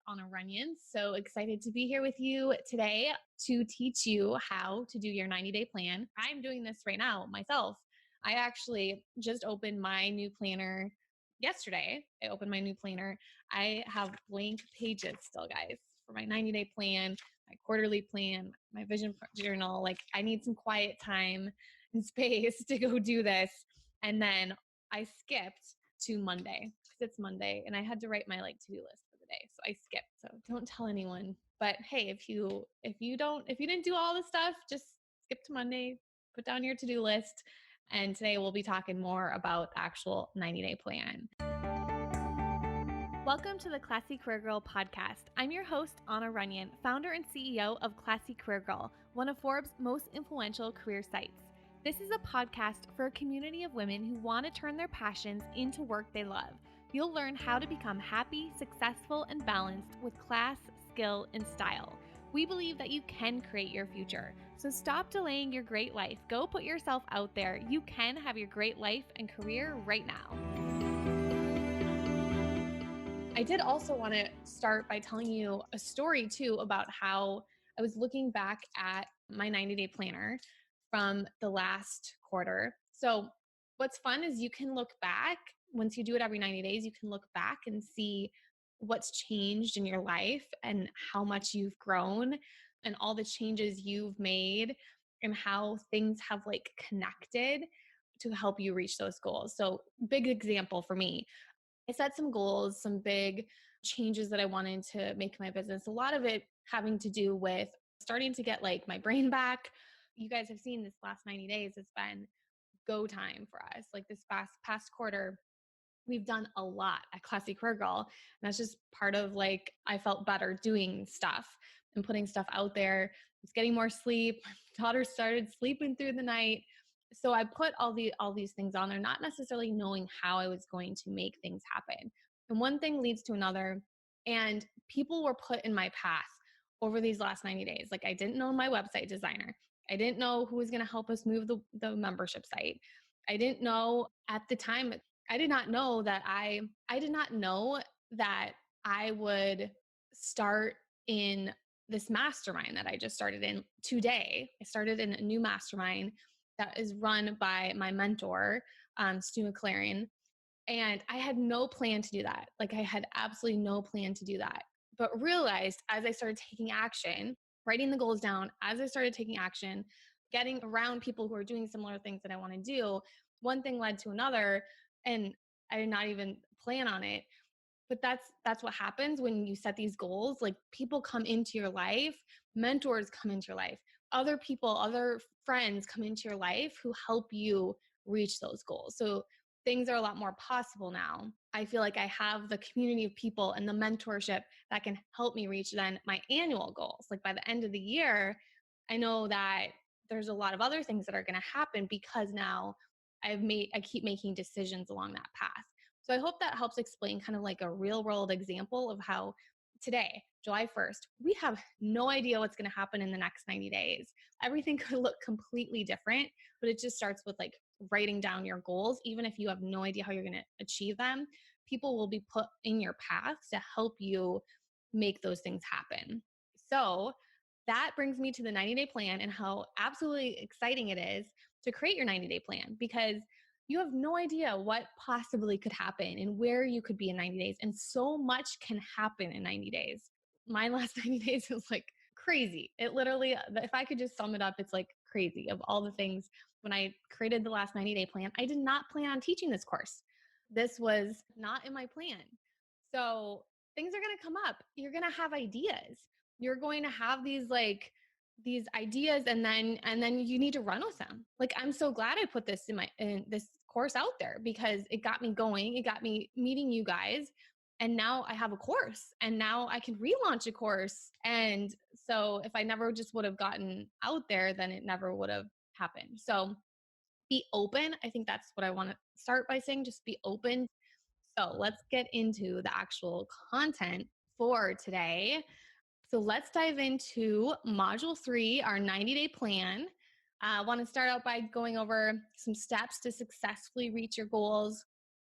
Anna Runyon. So excited to be here with you today to teach you how to do your 90-day plan. I'm doing this right now myself. I actually just opened my new planner yesterday. I opened my new planner. I have blank pages still, guys, for my 90-day plan, my quarterly plan, my vision journal. Like, I need some quiet time and space to go do this. And then I skipped to Monday because it's Monday and I had to write my to-do list for the day. So I skipped. So don't tell anyone. But hey, if you didn't do all the stuff, just skip to Monday, put down your to-do list. And today we'll be talking more about the actual 90-day plan. Welcome to the Classy Career Girl podcast. I'm your host, Anna Runyon, founder and CEO of Classy Career Girl, one of Forbes' most influential career sites. This is a podcast for a community of women who want to turn their passions into work they love. You'll learn how to become happy, successful, and balanced with class, skill, and style. We believe that you can create your future. So stop delaying your great life. Go put yourself out there. You can have your great life and career right now. I did also want to start by telling you a story too about how I was looking back at my 90-day planner from the last quarter. So what's fun is you can look back, once you do it every 90 days, you can look back and see what's changed in your life and how much you've grown and all the changes you've made and how things have connected to help you reach those goals. So big example for me, I set some goals, some big changes that I wanted to make in my business. A lot of it having to do with starting to get my brain back. You guys have seen this last 90 days, it's been go time for us. This past quarter, we've done a lot at Classy Career Girl. And that's just part of I felt better doing stuff and putting stuff out there. I was getting more sleep. My daughter started sleeping through the night. So I put all these things on there, not necessarily knowing how I was going to make things happen. And one thing leads to another. And people were put in my path over these last 90 days. I didn't know my website designer. I didn't know who was going to help us move the membership site. I didn't know at the time, I did not know that I would start in this mastermind that I just started in today. I started in a new mastermind that is run by my mentor, Stu McLaren. And I had no plan to do that. I had absolutely no plan to do that, but realized as I started taking action, writing the goals down, as I started taking action, getting around people who are doing similar things that I want to do, one thing led to another. And I did not even plan on it. But that's what happens when you set these goals. People come into your life, mentors come into your life, other people, other friends come into your life who help you reach those goals. So things are a lot more possible now. I feel like I have the community of people and the mentorship that can help me reach then my annual goals. By the end of the year, I know that there's a lot of other things that are going to happen because now I keep making decisions along that path. So I hope that helps explain kind of a real world example of how today, July 1st, we have no idea what's going to happen in the next 90 days. Everything could look completely different, but it just starts with writing down your goals. Even if you have no idea how you're going to achieve them, people will be put in your path to help you make those things happen. So that brings me to the 90-day plan and how absolutely exciting it is to create your 90-day plan, because you have no idea what possibly could happen and where you could be in 90 days. And so much can happen in 90 days. My last 90 days was crazy. It literally, if I could just sum it up, it's crazy. Of all the things, when I created the last 90-day plan, I did not plan on teaching this course. This was not in my plan. So things are going to come up. You're going to have ideas. You're going to have these ideas and then you need to run with them. I'm so glad I put this in this course out there because it got me going. It got me meeting you guys. And now I have a course and now I can relaunch a course. And so if I never just would have gotten out there, then it never would have happened. So be open. I think that's what I want to start by saying, just be open. So let's get into the actual content for today. So let's dive into module 3, our 90-day plan. I want to start out by going over some steps to successfully reach your goals.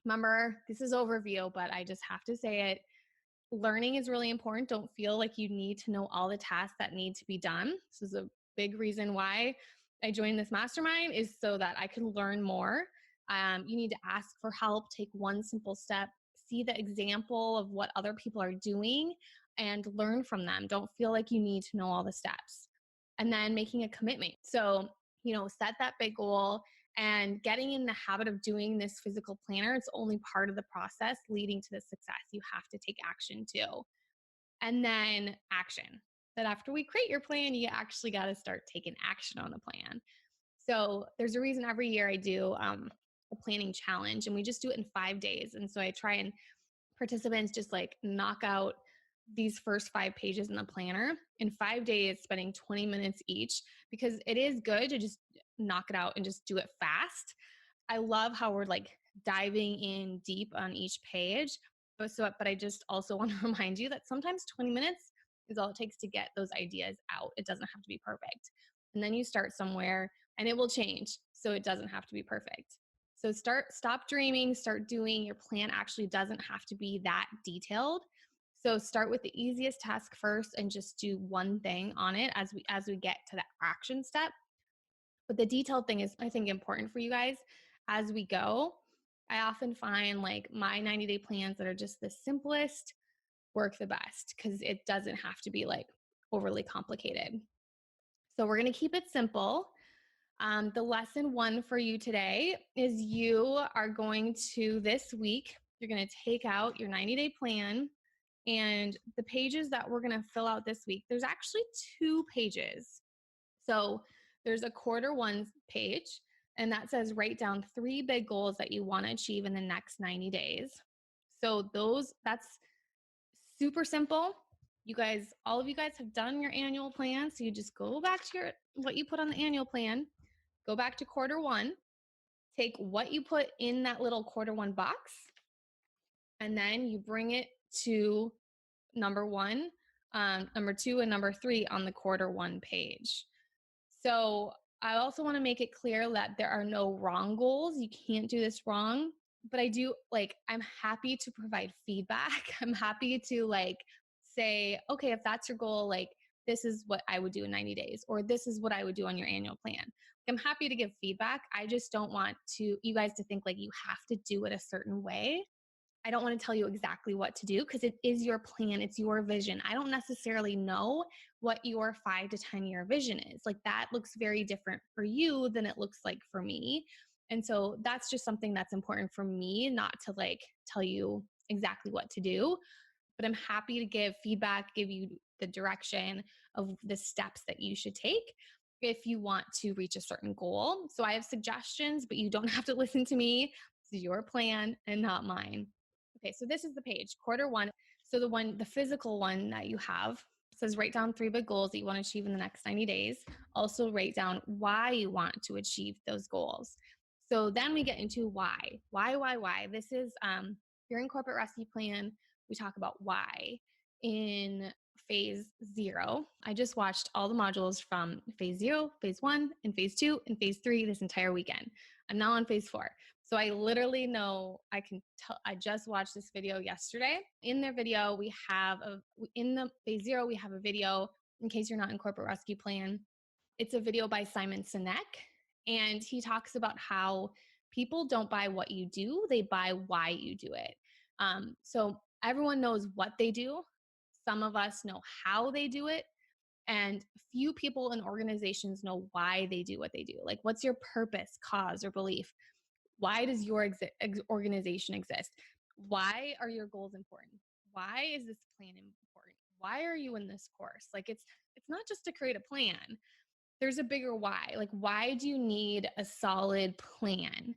Remember, this is overview, but I just have to say it. Learning is really important. Don't feel like you need to know all the tasks that need to be done. This is a big reason why I joined this mastermind, is so that I can learn more. You need to ask for help, take one simple step, see the example of what other people are doing, and learn from them. Don't feel like you need to know all the steps. And then making a commitment. So, set that big goal and getting in the habit of doing this physical planner. It's only part of the process leading to the success. You have to take action too. And then action. That after we create your plan, you actually got to start taking action on the plan. So there's a reason every year I do a planning challenge, and we just do it in 5 days. And so I try and participants just like knock out these first 5 pages in the planner in 5 days, spending 20 minutes each, because it is good to just knock it out and just do it fast. I love how we're like diving in deep on each page. But I just also want to remind you that sometimes 20 minutes is all it takes to get those ideas out. It doesn't have to be perfect. And then you start somewhere and it will change. So it doesn't have to be perfect. So stop dreaming, start doing. Your plan actually doesn't have to be that detailed. So start with the easiest task first and just do one thing on it as we get to the action step. But the detailed thing is, I think, important for you guys as we go. I often find like my 90-day plans that are just the simplest work the best because it doesn't have to be like overly complicated. So we're going to keep it simple. The lesson one for you today is you are going to this week, you're going to take out your 90-day plan, and the pages that we're going to fill out this week, there's actually 2 pages. So there's a quarter one page, and that says write down 3 big goals that you want to achieve in the next 90 days. So that's super simple. You guys, all of you guys have done your annual plan. So you just go back to what you put on the annual plan, go back to quarter one, take what you put in that little quarter one box, and then you bring it to number 1, number 2, and number 3 on the quarter one page. So I also want to make it clear that there are no wrong goals. You can't do this wrong. But I'm happy to provide feedback. I'm happy to say, okay, if that's your goal, this is what I would do in 90 days, or this is what I would do on your annual plan. I'm happy to give feedback. I just don't want you guys to think like you have to do it a certain way. I don't want to tell you exactly what to do because it is your plan. It's your vision. I don't necessarily know what your 5 to 10-year vision is. Like that looks very different for you than it looks like for me. And so that's just something that's important for me, not to tell you exactly what to do, but I'm happy to give feedback, give you the direction of the steps that you should take if you want to reach a certain goal. So I have suggestions, but you don't have to listen to me. This is your plan and not mine. Okay, so this is the page, quarter one. So the physical one that you have says write down 3 big goals that you want to achieve in the next 90 days. Also write down why you want to achieve those goals. So then we get into why. Why? This is you're in corporate rescue plan. We talk about why in phase 0. I just watched all the modules from phase 0, phase 1, and phase 2, and phase 3 this entire weekend. I'm now on phase 4. So I literally know I can tell. I just watched this video yesterday. In their video, in the phase 0, we have a video in case you're not in corporate rescue plan. It's a video by Simon Sinek, and he talks about how people don't buy what you do, they buy why you do it. So everyone knows what they do. Some of us know how they do it, and few people in organizations know why they do what they do. Like, what's your purpose, cause, or belief? Why does your organization exist? Why are your goals important? Why is this plan important? Why are you in this course? It's not just to create a plan. There's a bigger why. Like, why do you need a solid plan?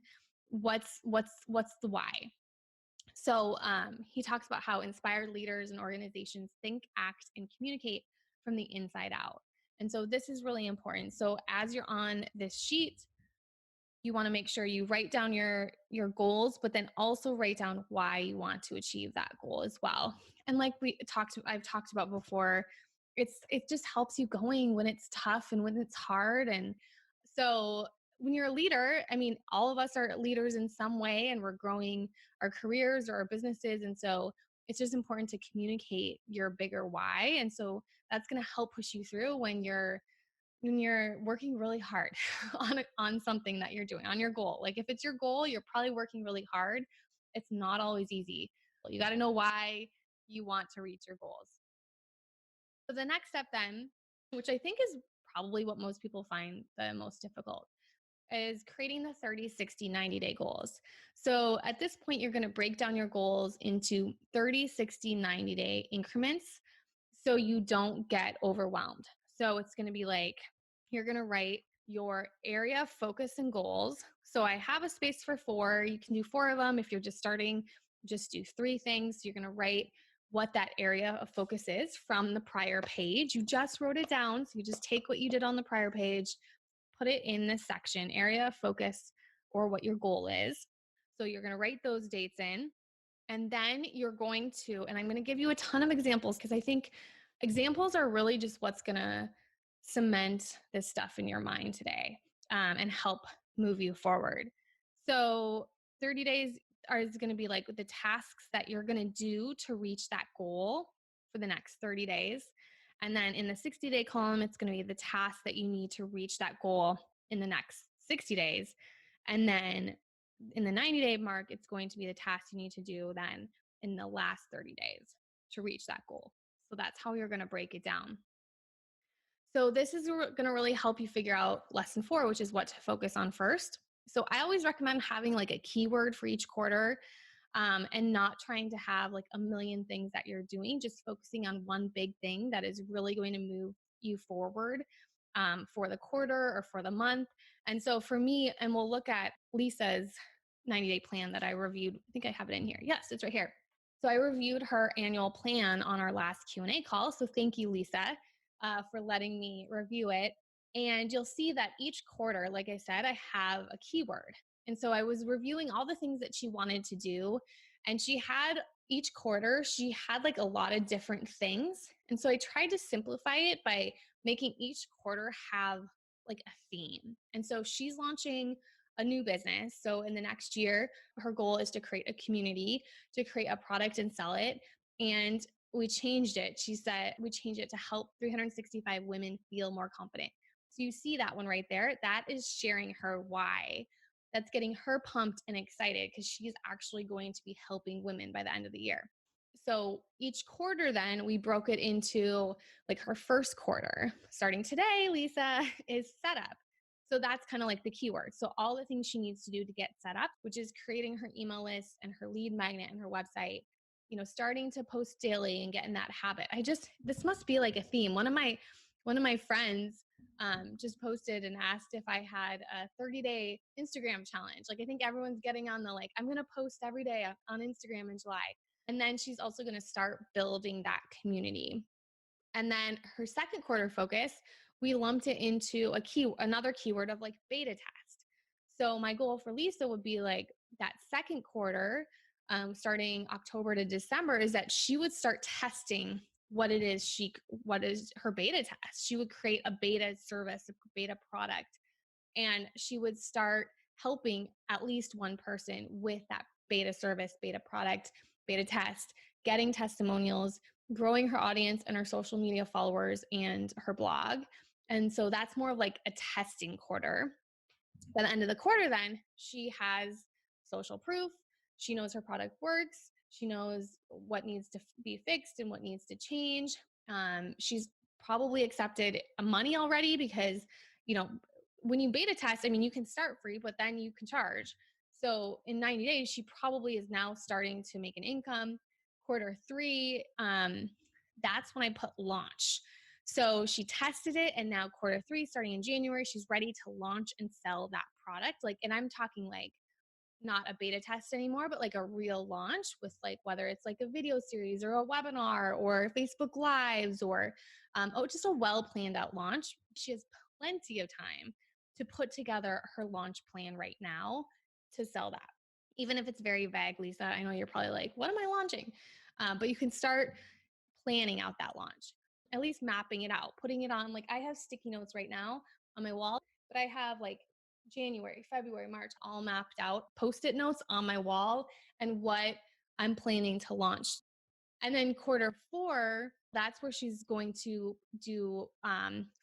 What's the why? So he talks about how inspired leaders and organizations think, act, and communicate from the inside out. And so this is really important. So as you're on this sheet, you want to make sure you write down your goals, but then also write down why you want to achieve that goal as well. And like I've talked about before, it just helps you going when it's tough and when it's hard. And so when you're a leader, I mean, all of us are leaders in some way, and we're growing our careers or our businesses. And so It's just important to communicate your bigger why. And so that's going to help push you through when you're working really hard on something that you're doing, on your goal. Like if it's your goal, you're probably working really hard. It's not always easy. You got to know why you want to reach your goals. So the next step then, which I think is probably what most people find the most difficult, is creating the 30, 60, 90-day goals. So at this point, you're going to break down your goals into 30, 60, 90-day increments so you don't get overwhelmed. So it's going to be like, you're going to write your area, focus, and goals. So I have a space for 4. You can do 4 of them. If you're just starting, just do 3 things. You're going to write what that area of focus is from the prior page. You just wrote it down. So you just take what you did on the prior page, put it in this section, area of focus, or what your goal is. So you're going to write those dates in. And then you're going to, and I'm going to give you a ton of examples because I think examples are really just what's going to cement this stuff in your mind today, and help move you forward. So 30 days is going to be like the tasks that you're going to do to reach that goal for the next 30 days. And then in the 60-day column, it's going to be the tasks that you need to reach that goal in the next 60 days. And then in the 90-day mark, it's going to be the tasks you need to do then in the last 30 days to reach that goal. So that's how you're going to break it down. So this is going to really help you figure out lesson 4, which is what to focus on first. So I always recommend having like a keyword for each quarter, and not trying to have like a million things that you're doing, just focusing on one big thing that is really going to move you forward, for the quarter or for the month. And so for me, and we'll look at Lisa's 90-day plan that I reviewed. I think I have it in here. Yes, it's right here. So I reviewed her annual plan on our last Q&A call. So thank you, Lisa, for letting me review it. And you'll see that each quarter, like I said, I have a keyword. And so I was reviewing all the things that she wanted to do. And she had each quarter, she had like a lot of different things. And so I tried to simplify it by making each quarter have like a theme. And so she's launching a new business. So in the next year, her goal is to create a community, to create a product and sell it. And we changed it. She said we changed it to help 365 women feel more confident. So you see that one right there. That is sharing her why. That's getting her pumped and excited because she's actually going to be helping women by the end of the year. So each quarter, then we broke it into like her first quarter. Starting today, Lisa is setup. So that's kind of like the keyword. So all the things she needs to do to get set up, which is creating her email list and her lead magnet and her website, starting to post daily and get in that habit. This must be like a theme. One of my friends just posted and asked if I had a 30-day Instagram challenge. Like I think everyone's getting on the like, I'm going to post every day on Instagram in July. And then she's also going to start building that community. And then her second quarter focus, we lumped it into another keyword of like beta test. So my goal for Lisa would be like that second quarter, starting October to December, is that she would start testing what is her beta test. She would create a beta service, a beta product, and she would start helping at least one person with that beta service, beta product, beta test, getting testimonials, growing her audience and her social media followers and her blog. And so that's more of like a testing quarter. By the end of the quarter, then she has social proof. She knows her product works. She knows what needs to be fixed and what needs to change. She's probably accepted money already because, when you beta test, I mean, you can start free, but then you can charge. So in 90 days, she probably is now starting to make an income. Quarter 3, that's when I put launch. So she tested it, and now quarter 3, starting in January, she's ready to launch and sell that product. And I'm talking like not a beta test anymore, but like a real launch with like, whether it's like a video series or a webinar or Facebook Lives or just a well-planned out launch. She has plenty of time to put together her launch plan right now to sell that. Even if it's very vague, Lisa, I know you're probably like, what am I launching? But you can start planning out that launch, at least mapping it out, putting it on. Like I have sticky notes right now on my wall, but I have like January, February, March, all mapped out, Post-it notes on my wall and what I'm planning to launch. And then quarter four, that's where she's going to do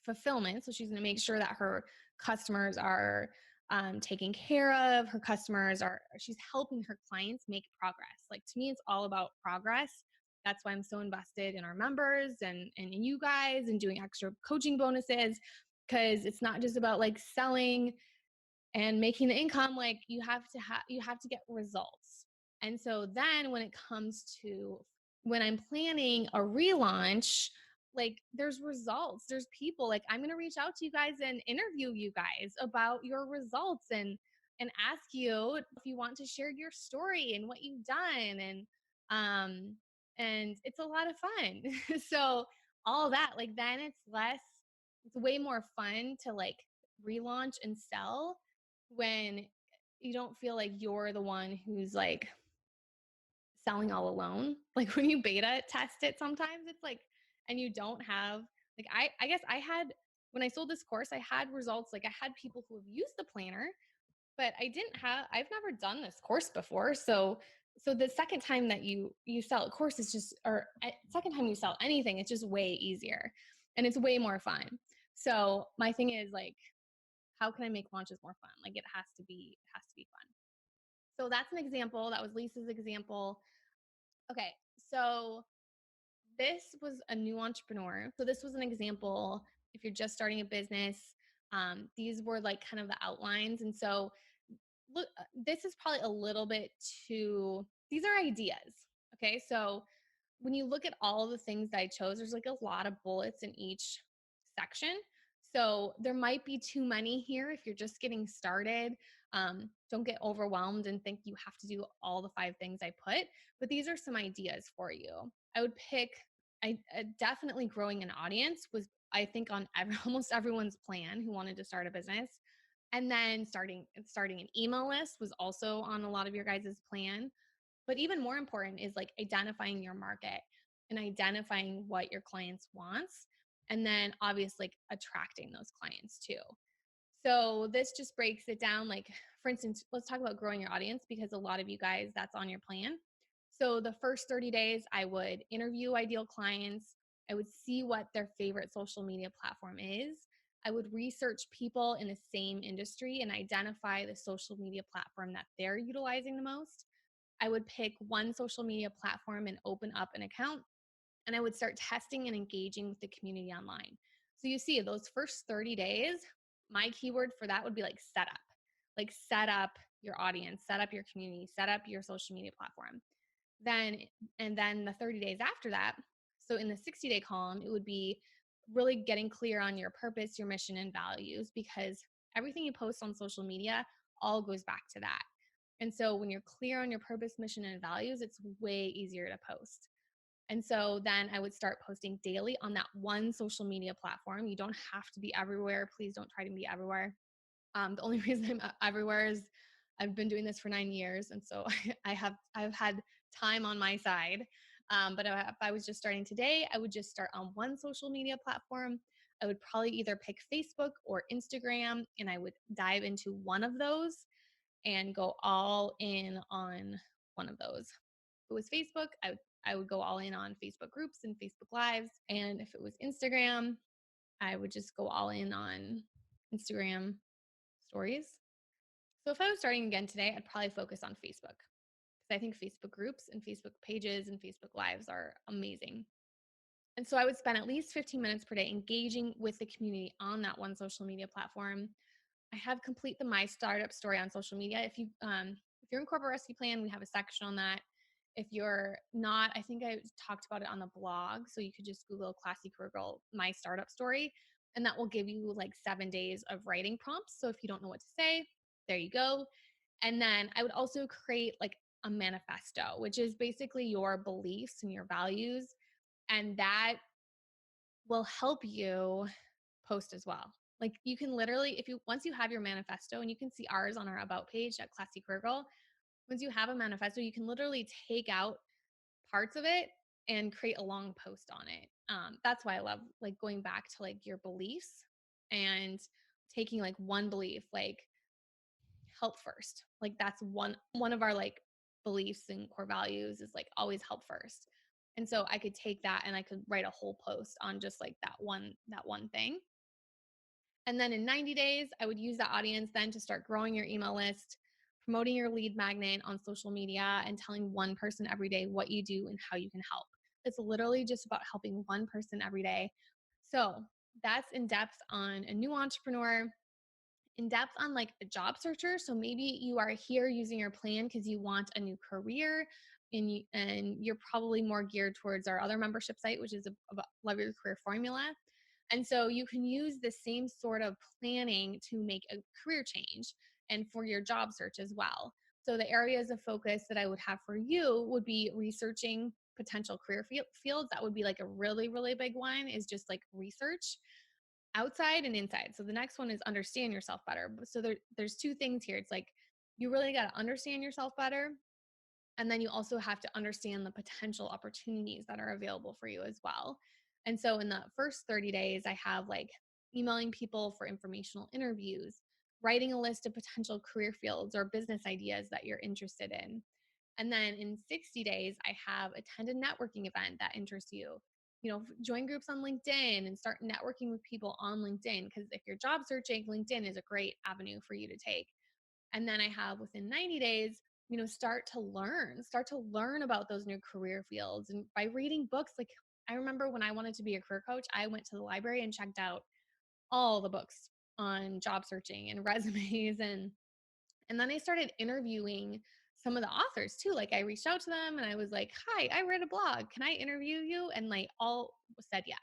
fulfillment. So she's going to make sure that her customers are taken care of. Her customers are, she's helping her clients make progress. Like to me, it's all about progress. That's why I'm so invested in our members and in you guys and doing extra coaching bonuses, because it's not just about like selling and making the income. Like you have to get results. And so then when it comes to when I'm planning a relaunch, like there's results, there's people, like I'm going to reach out to you guys and interview you guys about your results and ask you if you want to share your story and what you've done. And it's a lot of fun. So all that, like then it's way more fun to like relaunch and sell when you don't feel like you're the one who's like selling all alone. Like when you beta test it, sometimes it's like, and you don't have, like, I guess I had, when I sold this course, I had results. Like I had people who have used the planner, but I've never done this course before. So the second time that you sell a course is just, or second time you sell anything, it's just way easier and it's way more fun. So my thing is like, how can I make launches more fun? Like it has to be fun. So that's an example. That was Lisa's example. Okay. So this was a new entrepreneur. So this was an example. If you're just starting a business, these were like kind of the outlines. And so look, this is probably a little bit too, these are ideas. Okay. So when you look at all the things that I chose, there's like a lot of bullets in each section. So there might be too many here if you're just getting started. Don't get overwhelmed and think you have to do all the 5 things I put, but these are some ideas for you. I would pick, definitely growing an audience was, I think, on almost everyone's plan who wanted to start a business. And then starting an email list was also on a lot of your guys' plan. But even more important is like identifying your market and identifying what your clients wants. And then obviously like attracting those clients too. So this just breaks it down. Like, for instance, let's talk about growing your audience because a lot of you guys, that's on your plan. So the first 30 days, I would interview ideal clients. I would see what their favorite social media platform is. I would research people in the same industry and identify the social media platform that they're utilizing the most. I would pick one social media platform and open up an account. And I would start testing and engaging with the community online. So you see, those first 30 days, my keyword for that would be like setup. Like set up your audience, set up your community, set up your social media platform. And then the 30 days after that, so in the 60-day column, it would be really getting clear on your purpose, your mission, and values, because everything you post on social media all goes back to that. And so when you're clear on your purpose, mission, and values, it's way easier to post. And so then I would start posting daily on that one social media platform. You don't have to be everywhere. Please don't try to be everywhere. The only reason I'm everywhere is I've been doing this for 9 years. And so I've had time on my side. But if I was just starting today, I would just start on one social media platform. I would probably either pick Facebook or Instagram, and I would dive into one of those and go all in on one of those. If it was Facebook, I would go all in on Facebook groups and Facebook Lives. And if it was Instagram, I would just go all in on Instagram stories. So if I was starting again today, I'd probably focus on Facebook because I think Facebook groups and Facebook pages and Facebook Lives are amazing. And so I would spend at least 15 minutes per day engaging with the community on that one social media platform. I have complete the My Startup Story on social media. If you're in Corporate Rescue Plan, we have a section on that. If you're not, I think I talked about it on the blog. So you could just Google Classy Career Girl My Startup Story, and that will give you like 7 days of writing prompts. So if you don't know what to say, there you go. And then I would also create like a manifesto, which is basically your beliefs and your values. And that will help you post as well. Like you can literally, once you have your manifesto, and you can see ours on our about page at Classy Career Girl, once you have a manifesto, you can literally take out parts of it and create a long post on it. That's why I love like going back to like your beliefs and taking like one belief, like help first. Like that's one of our like beliefs and core values is like always help first. And so I could take that and I could write a whole post on just like that one thing. And then in 90 days, I would use that audience then to start growing your email list, promoting your lead magnet on social media, and telling one person every day what you do and how you can help. It's literally just about helping one person every day. So that's in depth on a new entrepreneur, in depth on like a job searcher. So maybe you are here using your plan because you want a new career, and you're probably more geared towards our other membership site, which is about Love Your Career Formula. And so you can use the same sort of planning to make a career change and for your job search as well. So the areas of focus that I would have for you would be researching potential career fields. That would be like a really, really big one, is just like research outside and inside. So the next one is understand yourself better. So there's two things here. It's like you really got to understand yourself better. And then you also have to understand the potential opportunities that are available for you as well. And so in the first 30 days, I have like emailing people for informational interviews, writing a list of potential career fields or business ideas that you're interested in. And then in 60 days, I have attend a networking event that interests you. Join groups on LinkedIn and start networking with people on LinkedIn. Because if you're job searching, LinkedIn is a great avenue for you to take. And then I have within 90 days, start to learn about those new career fields. And by reading books, like I remember when I wanted to be a career coach, I went to the library and checked out all the books on job searching and resumes. And then I started interviewing some of the authors too. Like I reached out to them and I was like, "Hi, I read a blog. Can I interview you?" And like all said yes.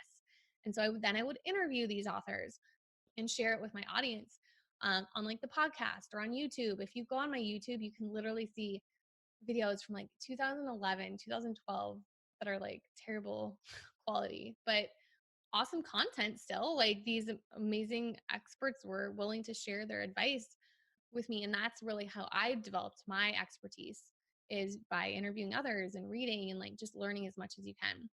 And so I would interview these authors and share it with my audience, on like the podcast or on YouTube. If you go on my YouTube, you can literally see videos from like 2011, 2012 that are like terrible quality, but awesome content still. Like these amazing experts were willing to share their advice with me. And that's really how I developed my expertise, is by interviewing others and reading and like just learning as much as you can.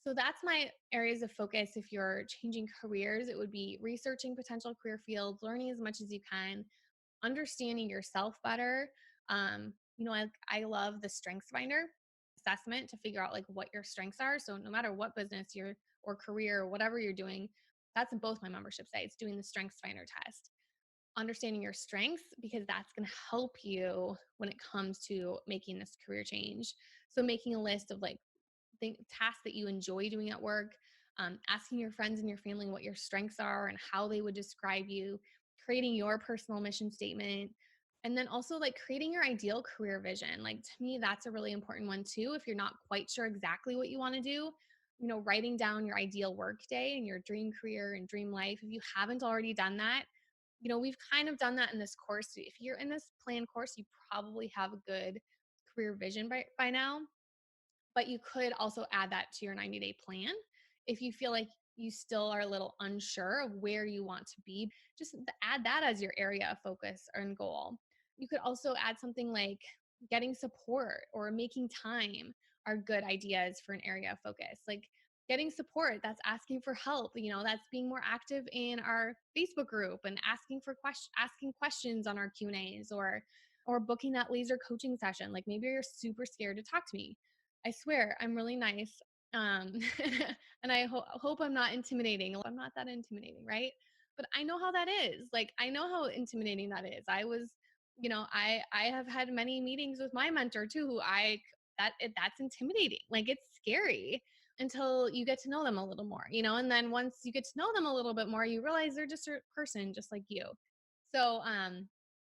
So that's my areas of focus. If you're changing careers, it would be researching potential career fields, learning as much as you can, understanding yourself better. I love the Strengths Finder assessment to figure out like what your strengths are. So no matter what business you're or career or whatever you're doing, that's in both my membership sites, doing the Strengths Finder test. Understanding your strengths, because that's going to help you when it comes to making this career change. So making a list of like tasks that you enjoy doing at work, asking your friends and your family what your strengths are and how they would describe you, creating your personal mission statement, and then also like creating your ideal career vision. Like to me, that's a really important one too. If you're not quite sure exactly what you want to do, writing down your ideal work day and your dream career and dream life. If you haven't already done that, we've kind of done that in this course. If you're in this plan course, you probably have a good career vision by now. But you could also add that to your 90-day plan if you feel like you still are a little unsure of where you want to be. Just add that as your area of focus and goal. You could also add something like getting support or making time are good ideas for an area of focus. Like getting support, that's asking for help, that's being more active in our Facebook group and asking questions on our Q&As, or booking that laser coaching session. Like maybe you're super scared to talk to me. I swear I'm really nice. Um, and I hope I'm not intimidating. I'm not that intimidating, right? But I know how that is. Like I know how intimidating that is. I have had many meetings with my mentor too, that's intimidating. Like it's scary until you get to know them a little more, and then once you get to know them a little bit more, you realize they're just a person just like you. So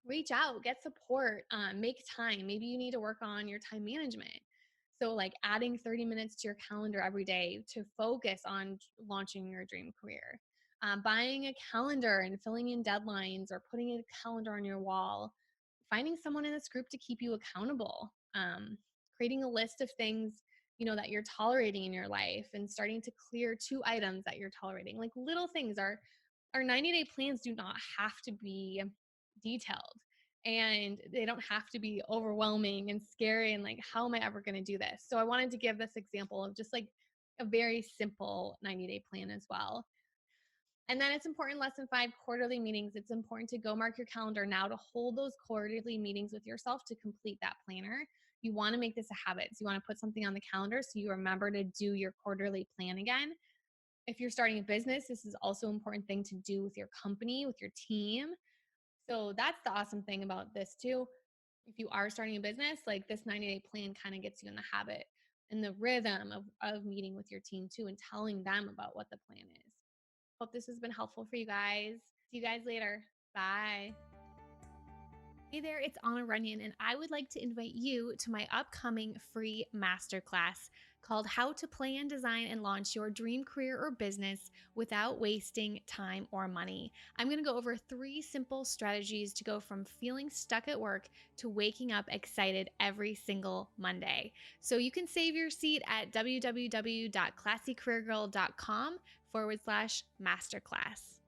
reach out, get support, make time. Maybe you need to work on your time management. So like adding 30 minutes to your calendar every day to focus on launching your dream career. Buying a calendar and filling in deadlines, or putting a calendar on your wall. Finding someone in this group to keep you accountable. Creating a list of things that you're tolerating in your life, and starting to clear 2 items that you're tolerating. Like little things. Our 90-day plans do not have to be detailed, and they don't have to be overwhelming and scary and like, how am I ever going to do this? So I wanted to give this example of just like a very simple 90-day plan as well. And then it's important, lesson 5, quarterly meetings. It's important to go mark your calendar now to hold those quarterly meetings with yourself to complete that planner. You want to make this a habit. So you want to put something on the calendar so you remember to do your quarterly plan again. If you're starting a business, this is also an important thing to do with your company, with your team. So that's the awesome thing about this too. If you are starting a business, like this 90-day plan kind of gets you in the habit and the rhythm of meeting with your team too and telling them about what the plan is. Hope this has been helpful for you guys. See you guys later. Bye. Hey there, it's Anna Runyon, and I would like to invite you to my upcoming free masterclass called How to Plan, Design, and Launch Your Dream Career or Business Without Wasting Time or Money. I'm going to go over 3 simple strategies to go from feeling stuck at work to waking up excited every single Monday. So you can save your seat at www.classycareergirl.com/masterclass.